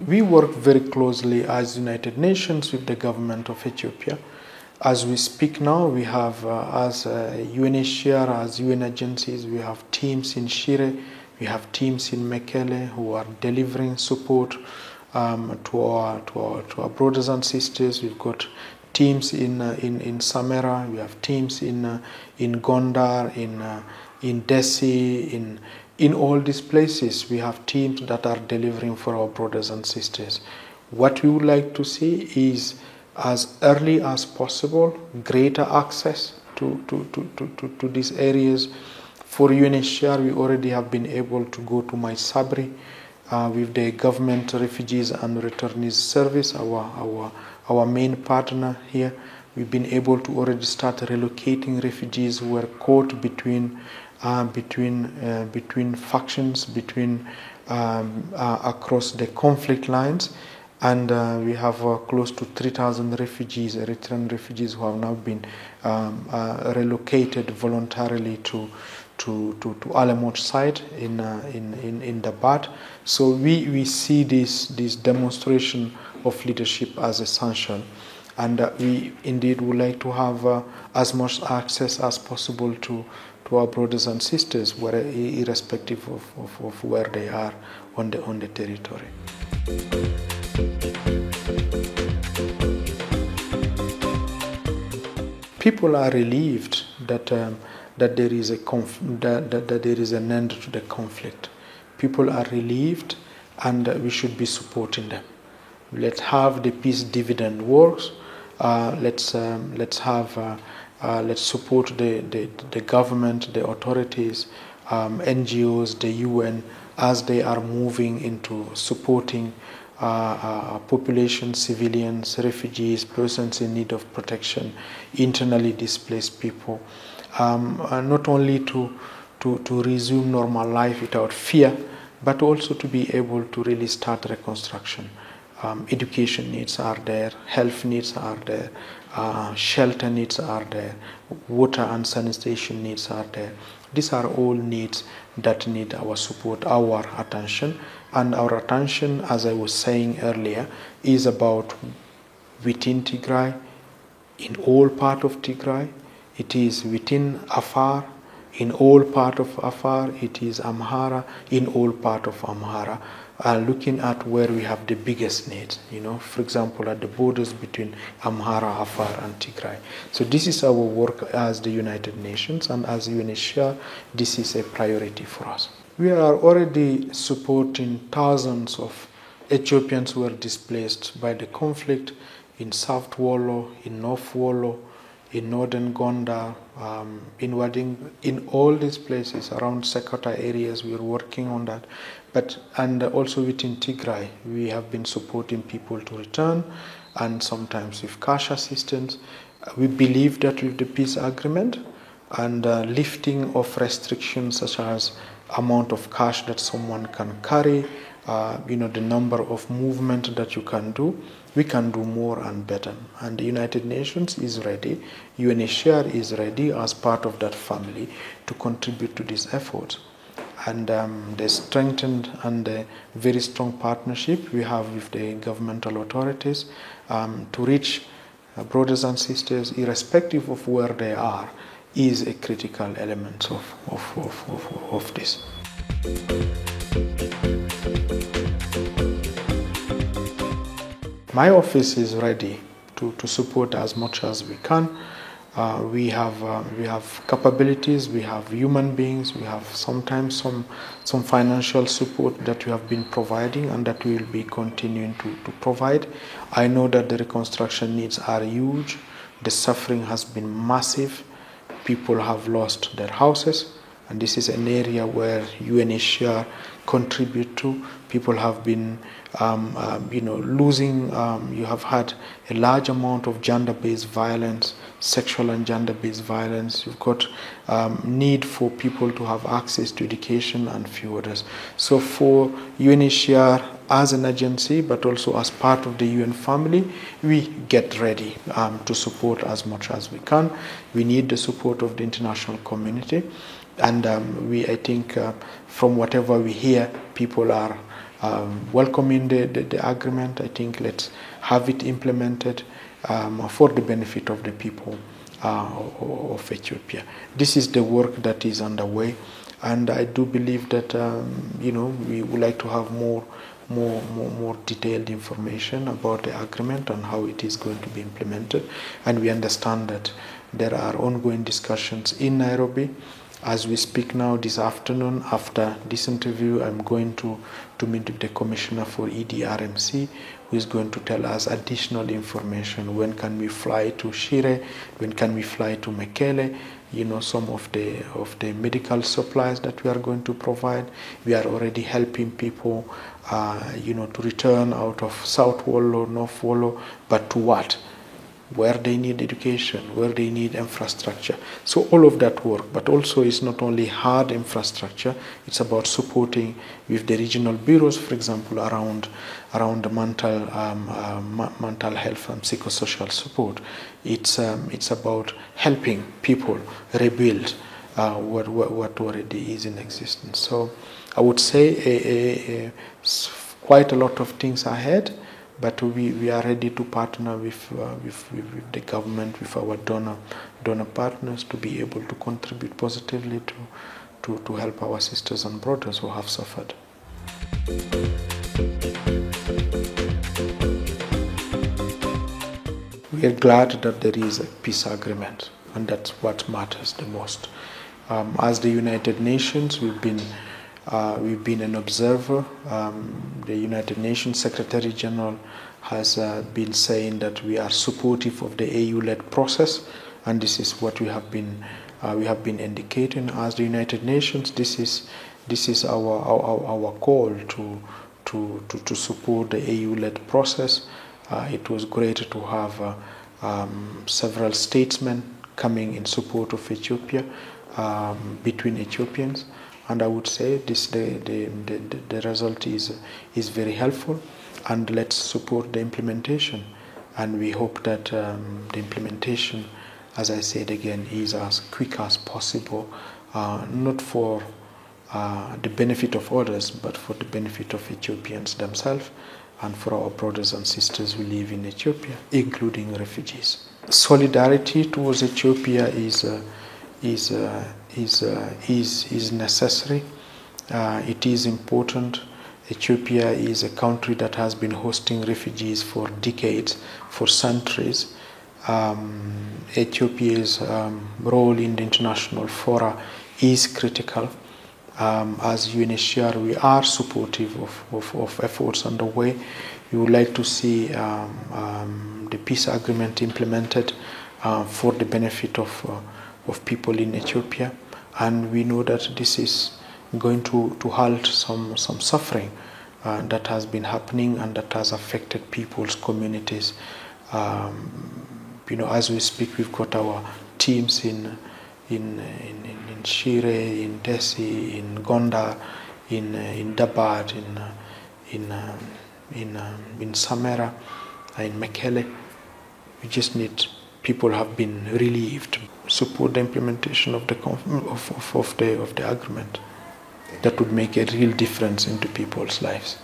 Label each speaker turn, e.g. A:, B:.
A: We work very closely as United Nations with the government of Ethiopia. As we speak now, we have, as UNHCR, as UN agencies, we have teams in Shire, we have teams in Mekele who are delivering support to our brothers and sisters. We've got teams in Samera, we have teams in Gondar, in Desi, in all these places. We have teams that are delivering for our brothers and sisters. What we would like to see is, as early as possible, greater access to these areas. For UNHCR, we already have been able to go to Maisabri with the Government Refugees and Returnees Service, our main partner here. We've been able to already start relocating refugees who were caught between factions, across the conflict lines. And we have close to 3,000 refugees, Eritrean refugees, who have now been relocated voluntarily to Alamot site in Dabat. So we see this demonstration of leadership as essential, and we indeed would like to have as much access as possible to our brothers and sisters, irrespective of where they are on the territory. People are relieved that there is that there is an end to the conflict. People are relieved, and we should be supporting them. Let's have the peace dividend works. Let's support the government, the authorities, NGOs, the UN, as they are moving into supporting population, civilians, refugees, persons in need of protection, internally displaced people, not only to resume normal life without fear, but also to be able to really start reconstruction. Education needs are there, health needs are there, shelter needs are there, water and sanitation needs are there. These are all needs that need our support, our attention. And our attention, as I was saying earlier, is about within Tigray, in all part of Tigray. It is within Afar, in all part of Afar. It is Amhara, in all part of Amhara. Looking at where we have the biggest needs, for example, at the borders between Amhara, Afar, and Tigray. So this is our work as the United Nations, and as UNHCR, this is a priority for us. We are already supporting thousands of Ethiopians who were displaced by the conflict in South Wollo, in North Wollo, in northern Gondar, in all these places around Sekota areas. We are working on that. And also within Tigray, we have been supporting people to return, and sometimes with cash assistance. We believe that with the peace agreement and lifting of restrictions such as amount of cash that someone can carry, the number of movement that you can do, we can do more and better. And the United Nations is ready, UNHCR is ready as part of that family to contribute to this effort. And the strengthened and the very strong partnership we have with the governmental authorities to reach brothers and sisters, irrespective of where they are, is a critical element of this. My office is ready to support as much as we can. We have capabilities, we have human beings, we have sometimes some financial support that we have been providing and that we will be continuing to provide. I know that the reconstruction needs are huge. The suffering has been massive. People have lost their houses, and this is an area where UNHCR contribute to. People have been losing. You have had a large amount of gender-based violence, sexual and gender-based violence. You've got need for people to have access to education and few others. So for UNHCR as an agency, but also as part of the UN family, we get ready to support as much as we can. We need the support of the international community. And I think from whatever we hear, people are welcoming the agreement. I think let's have it implemented for the benefit of the people of Ethiopia. This is the work that is underway, and I do believe that we would like to have more detailed information about the agreement and how it is going to be implemented. And we understand that there are ongoing discussions in Nairobi. As we speak now this afternoon, after this interview, I'm going to meet with the Commissioner for EDRMC, who is going to tell us additional information. When can we fly to Shire? When can we fly to Mekele? Some of the medical supplies that we are going to provide. We are already helping people, to return out of South Wollo, North Wollo, but to what? Where they need education, where they need infrastructure. So all of that work, but also it's not only hard infrastructure, it's about supporting with the regional bureaus, for example, around the mental health and psychosocial support. It's about helping people rebuild what already is in existence. So I would say quite a lot of things ahead. But we are ready to partner with the government, with our donor partners, to be able to contribute positively to help our sisters and brothers who have suffered. We are glad that there is a peace agreement, and that's what matters the most. As the United Nations, we've been an observer. The United Nations Secretary General has been saying that we are supportive of the AU-led process, and this is what we have been indicating as the United Nations. This is our call to support the AU-led process. It was great to have several statesmen coming in support of Ethiopia, between Ethiopians. And I would say the result is very helpful, and let's support the implementation. And we hope that the implementation, as I said again, is as quick as possible, not for the benefit of others, but for the benefit of Ethiopians themselves and for our brothers and sisters who live in Ethiopia, including refugees. Solidarity towards Ethiopia is necessary. It is important. Ethiopia is a country that has been hosting refugees for decades, for centuries. Ethiopia's role in the international fora is critical. As UNHCR, we are supportive of efforts underway. We would like to see the peace agreement implemented for the benefit of people in Ethiopia, and we know that this is going to halt some suffering that has been happening and that has affected people's communities. As we speak, we've got our teams in Shire, in Desi, in Gondar, in Dabat, in Samera, in Mekele. We just need people have been relieved. Support the implementation of the agreement. That would make a real difference into people's lives.